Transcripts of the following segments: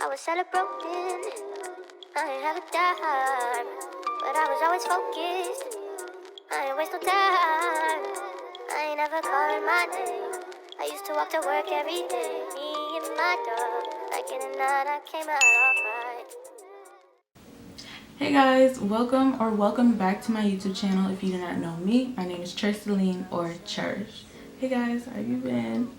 I was celebrating, I ain't have a dime, but I was always focused. I ain't waste no time. I ain't ever calling my name. I used to walk to work every day. Me and my dog, like in the night, I came out alright. Hey guys, welcome back to my YouTube channel. If you do not know me, my name is CHERRCELINE or Cherish. Hey guys, how you been?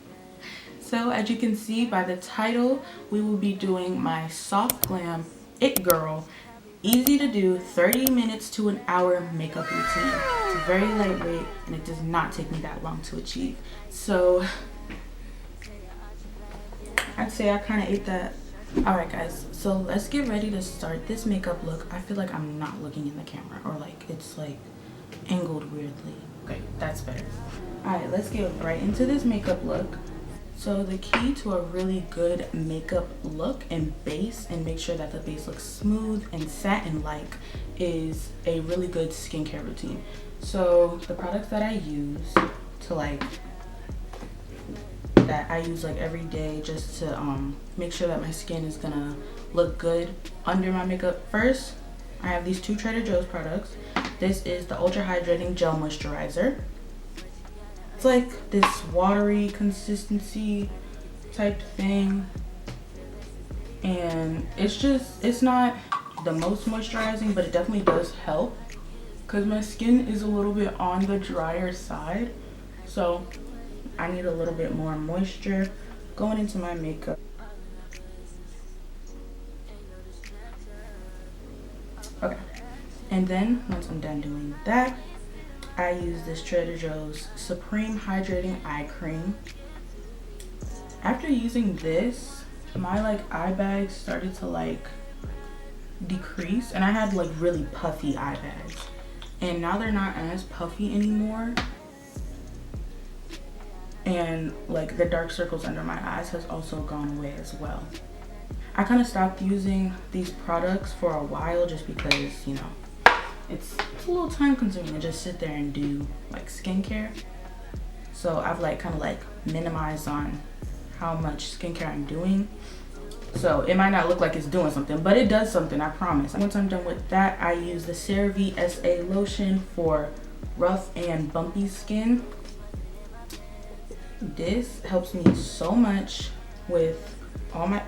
So as you can see by the title, we will be doing my soft glam it girl easy to do 30 minutes to an hour makeup routine. It's very lightweight and it does not take me that long to achieve. So I'd say I kind of ate that. Alright guys, so let's get ready to start this makeup look. I feel like I'm not looking in the camera, or like it's like angled weirdly. Okay, that's better. Alright, let's get right into this makeup look. So the key to a really good makeup look and base, and make sure that the base looks smooth and satin-like, is a really good skincare routine. So the products that I use to that I use like every day just to make sure that my skin is gonna look good under my makeup. First, I have these two Trader Joe's products. This is the Ultra Hydrating Gel Moisturizer. It's like this watery consistency type thing, and it's not the most moisturizing, but it definitely does help because my skin is a little bit on the drier side, so I need a little bit more moisture going into my makeup. Okay, and then once I'm done doing that, I use this Trader Joe's Supreme Hydrating Eye Cream. After using this, my eye bags started to decrease, and I had really puffy eye bags, and now they're not as puffy anymore, and the dark circles under my eyes has also gone away as well. I kind of stopped using these products for a while just because, you know, it's a little time consuming to just sit there and do skincare. So I've minimized on how much skincare I'm doing. So it might not look like it's doing something, but it does something, I promise. Once I'm done with that, I use the Cerave SA Lotion for rough and bumpy skin. This helps me so much with all my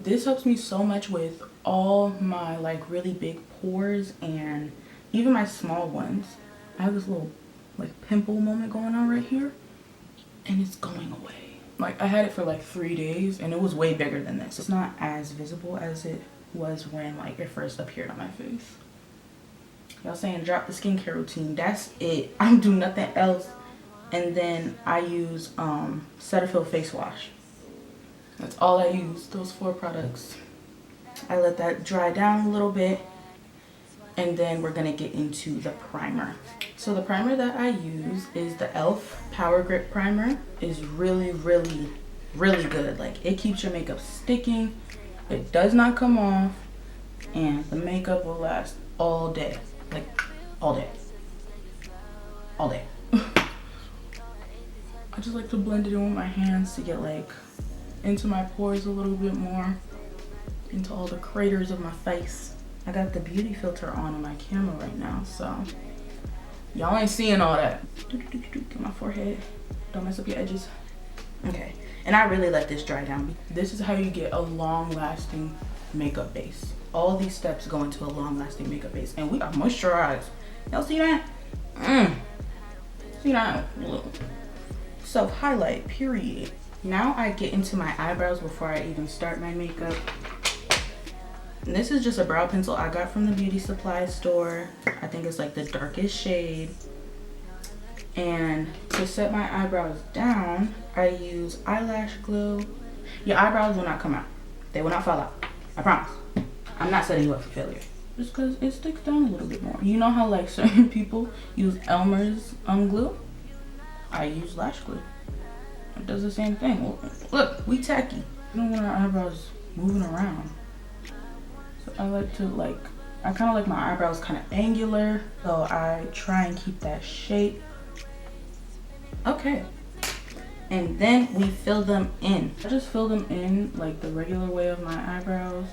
This helps me so much with all my really big pores and even my small ones. I have this little pimple moment going on right here, and it's going away. I had it for 3 days and it was way bigger than this. It's not as visible as it was when it first appeared on my face. Y'all saying drop the skincare routine, that's it. I don't do nothing else. And then I use Cetaphil face wash. That's all I use, those 4 products. I let that dry down a little bit, and then we're gonna get into the primer. So the primer that I use is the e.l.f. Power Grip Primer. It's really, really, really good. It keeps your makeup sticking, it does not come off, and the makeup will last all day. All day. All day. I just like to blend it in with my hands to get into my pores a little bit more, into all the craters of my face. I got the beauty filter on my camera right now, so y'all ain't seeing all that. Get my forehead, don't mess up your edges. Okay, and I really let this dry down. This is how you get a long-lasting makeup base. All these steps go into a long-lasting makeup base, and we are moisturized. Y'all see that? See that? Self-highlight, period. Now I get into my eyebrows before I even start my makeup. And this is just a brow pencil I got from the beauty supply store. I think it's the darkest shade. And to set my eyebrows down, I use eyelash glue. Your eyebrows will not come out. They will not fall out. I promise. I'm not setting you up for failure. Just because it sticks down a little bit more. You know how certain people use Elmer's glue? I use lash glue. It does the same thing. Look, we tacky. We don't want our eyebrows moving around. So I like to I kind of like my eyebrows kind of angular, so I try and keep that shape. Okay, and then we fill them in. I just fill them in like the regular way of my eyebrows,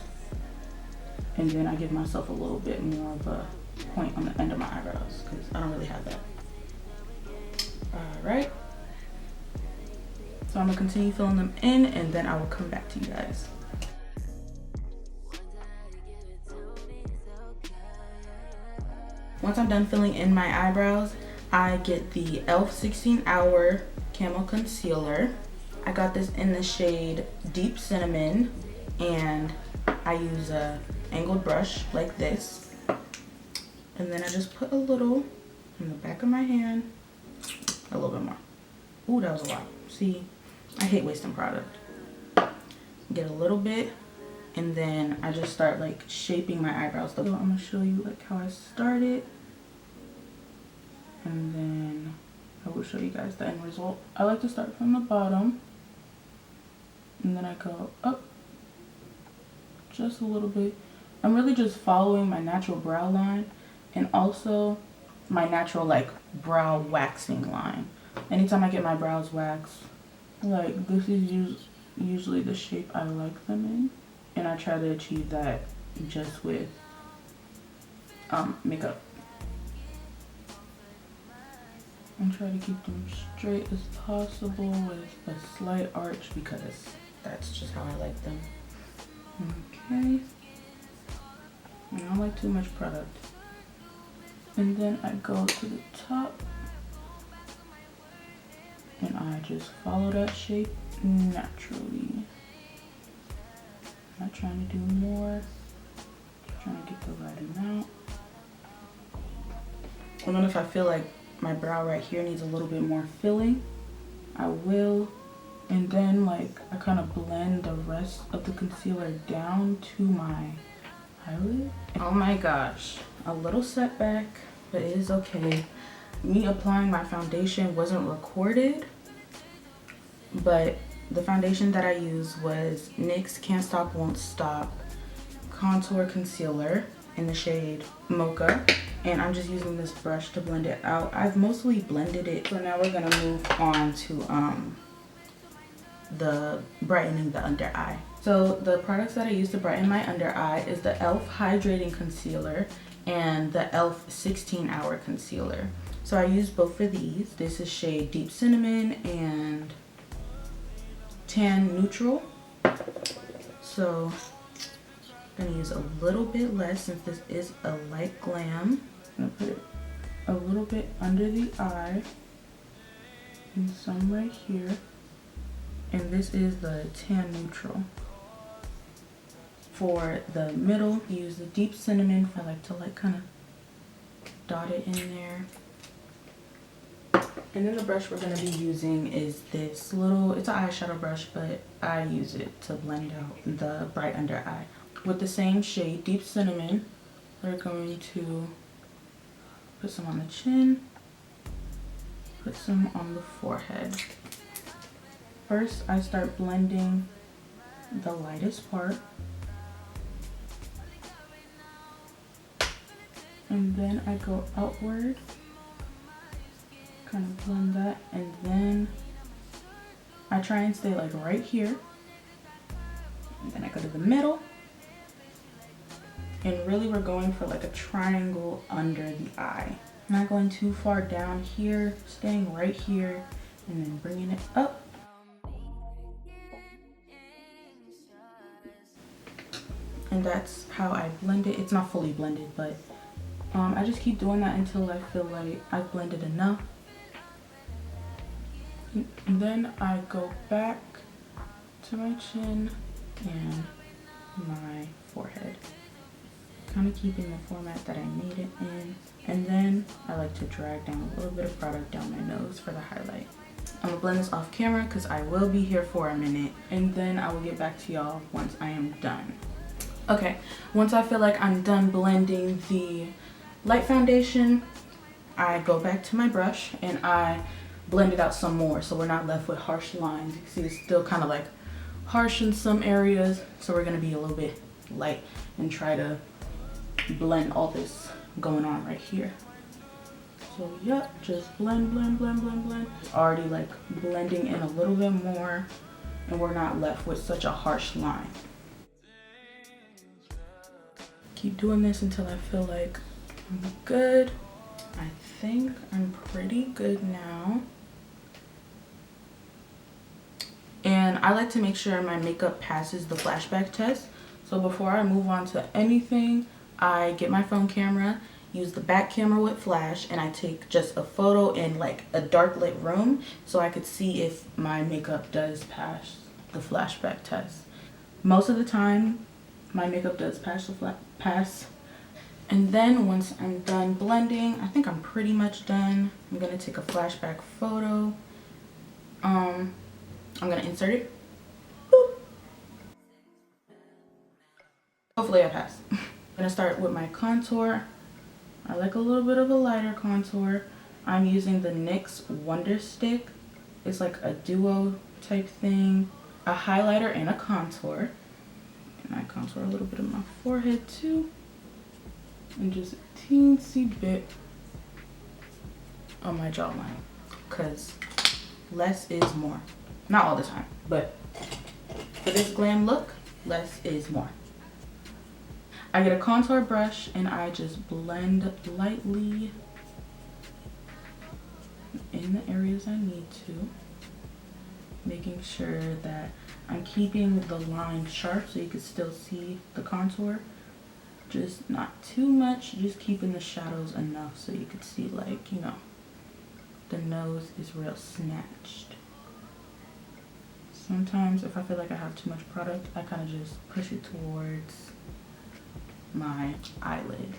and then I give myself a little bit more of a point on the end of my eyebrows because I don't really have that. All right. So I'm gonna continue filling them in, and then I will come back to you guys. Once I'm done filling in my eyebrows, I get the e.l.f. 16-Hour Camo Concealer. I got this in the shade Deep Cinnamon, and I use a angled brush like this. And then I just put a little in the back of my hand, a little bit more. Ooh, that was a lot. See, I hate wasting product. Get a little bit, and then I just start like shaping my eyebrows. So I'm gonna show you like how I started, and then I will show you guys the end result. I like to start from the bottom, and then I go up just a little bit. I'm really just following my natural brow line, and also my natural like brow waxing line. Anytime I get my brows waxed, like this is usually the shape I like them in, and I try to achieve that just with makeup. And try to keep them straight as possible with a slight arch because that's just how I like them. Okay. I don't like too much product. And then I go to the top, and I just follow that shape naturally. I'm not trying to do more, just trying to get the right amount. And then if I feel like my brow right here needs a little bit more filling, I will. And then like I kind of blend the rest of the concealer down to my eyelid. Oh my gosh, a little setback, but it is okay. Me applying my foundation wasn't recorded, but the foundation that I used was NYX Can't Stop Won't Stop Contour Concealer in the shade Mocha, and I'm just using this brush to blend it out. I've mostly blended it, so now we're gonna move on to the brightening the under eye. So the products that I use to brighten my under eye is the e.l.f. Hydrating Concealer and the e.l.f. 16-Hour Concealer. So I use both of these. This is shade Deep Cinnamon and Tan Neutral. So I'm gonna use a little bit less since this is a light glam. I'm gonna put it a little bit under the eye and some right here. And this is the Tan Neutral. For the middle, use the Deep Cinnamon. I like to like kind of dot it in there. And then the brush we're going to be using is this little, it's an eyeshadow brush, but I use it to blend out the bright under eye. With the same shade, Deep Cinnamon, we're going to put some on the chin, put some on the forehead. First, I start blending the lightest part, and then I go outward, kind of blend that, and then I try and stay like right here, and then I go to the middle, and really we're going for like a triangle under the eye. Not going too far down here, staying right here, and then bringing it up. And that's how I blend it. It's not fully blended, but I just keep doing that until I feel like I've blended enough. And then I go back to my chin and my forehead, kind of keeping the format that I made it in. And then I like to drag down a little bit of product down my nose for the highlight. I'm gonna blend this off camera because I will be here for a minute, and then I will get back to y'all once I am done. Okay, once I feel like I'm done blending the light foundation, I go back to my brush and I blend it out some more so we're not left with harsh lines. You can see it's still kind of like harsh in some areas, so we're gonna be a little bit light and try to blend all this going on right here. So yep, just blend, blend, blend, blend, blend. Already like blending in a little bit more, and we're not left with such a harsh line. Keep doing this until I feel like I'm good. I think I'm pretty good now. And I like to make sure my makeup passes the flashback test. So before I move on to anything, I get my phone camera, use the back camera with flash, and I take just a photo in like a dark lit room so I could see if my makeup does pass the flashback test. Most of the time, my makeup does pass the pass. And then once I'm done blending, I think I'm pretty much done. I'm gonna take a flashback photo. I'm gonna insert it. Boop. Hopefully I pass. I'm gonna start with my contour. I like a little bit of a lighter contour. I'm using the NYX Wonderstick. It's like a duo type thing. A highlighter and a contour. And I contour a little bit of my forehead too. And just a teensy bit on my jawline. Because less is more. Not all the time, but for this glam look, less is more. I get a contour brush and I just blend lightly in the areas I need to, making sure that I'm keeping the line sharp so you can still see the contour. Just not too much, just keeping the shadows enough so you could see, like, you know, the nose is real snatched. Sometimes if I feel like I have too much product, I kind of just push it towards my eyelid.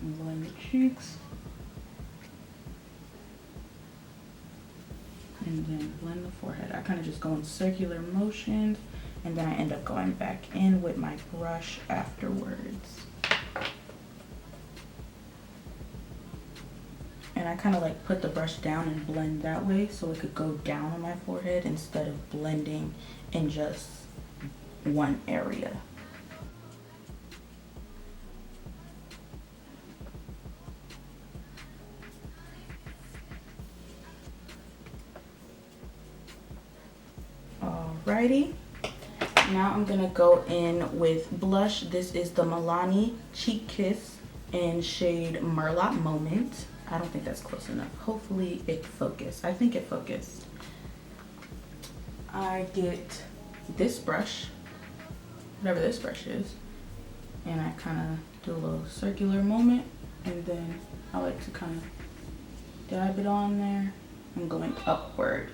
Blend the cheeks. And then blend the forehead. I kind of just go in circular motions, and then I end up going back in with my brush afterwards. And I kind of like put the brush down and blend that way so it could go down on my forehead instead of blending in just one area. Alrighty, now I'm gonna go in with blush. This is the Milani Cheek Kiss in shade Merlot Moment. I don't think that's close enough. Hopefully it focused. I think it focused. I get this brush, whatever this brush is, and I kind of do a little circular moment, and then I like to kind of dab it on there. I'm going upward.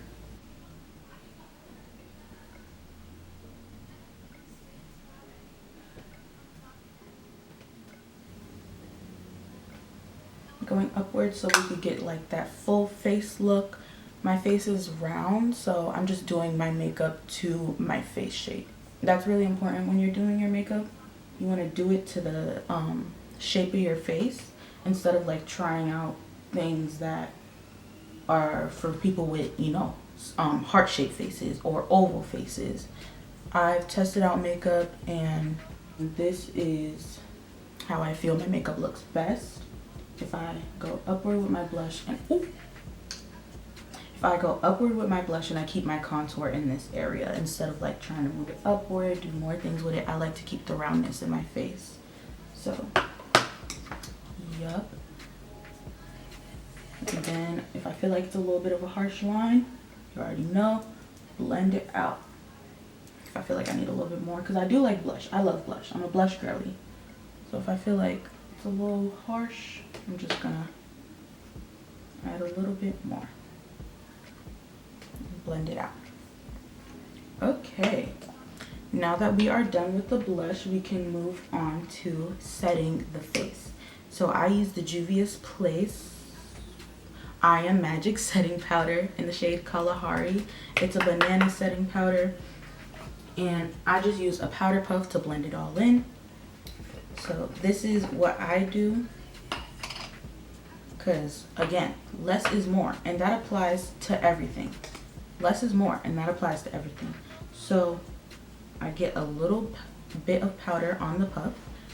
Going upward so we could get like that full face look. My face is round, so I'm just doing my makeup to my face shape. That's really important when you're doing your makeup. You want to do it to the shape of your face instead of like trying out things that are for people with, you know, heart-shaped faces or oval faces. I've tested out makeup, and this is how I feel my makeup looks best. If I go upward with my blush and if I go upward with my blush and I keep my contour in this area instead of like trying to move it upward, do more things with it, I like to keep the roundness in my face. So, yup. And then if I feel like it's a little bit of a harsh line, you already know, blend it out. If I feel like I need a little bit more, because I do like blush. I love blush. I'm a blush girly. So if I feel like it's a little harsh, I'm just gonna add a little bit more. Blend it out. Okay, now that we are done with the blush, we can move on to setting the face. So I use the Juvia's Place I Am Magic setting powder in the shade Kalahari. It's a banana setting powder, and I just use a powder puff to blend it all in. So this is what I do, because again, less is more, and that applies to everything. Less is more, and that applies to everything. So I get a little bit of powder on the puff,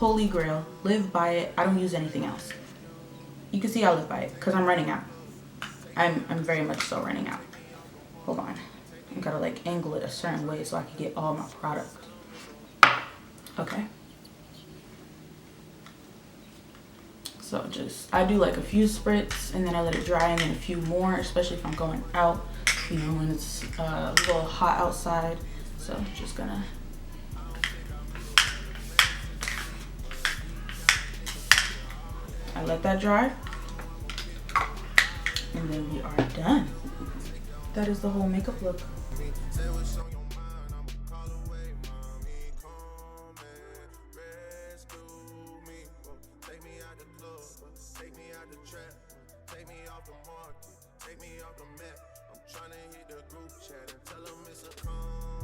holy grail. Live by it. I don't use anything else. You can see I live by it because I'm running out. I'm very much so running out. Hold on. I gotta like angle it a certain way so I can get all my product. Okay. So I do like a few spritz and then I let it dry and then a few more, especially if I'm going out, you know, when it's a little hot outside. So I'm just gonna I let that dry and then we are done. That is the whole makeup look. Take me off the map. I'm tryna hit the group chat and tell them it's a come.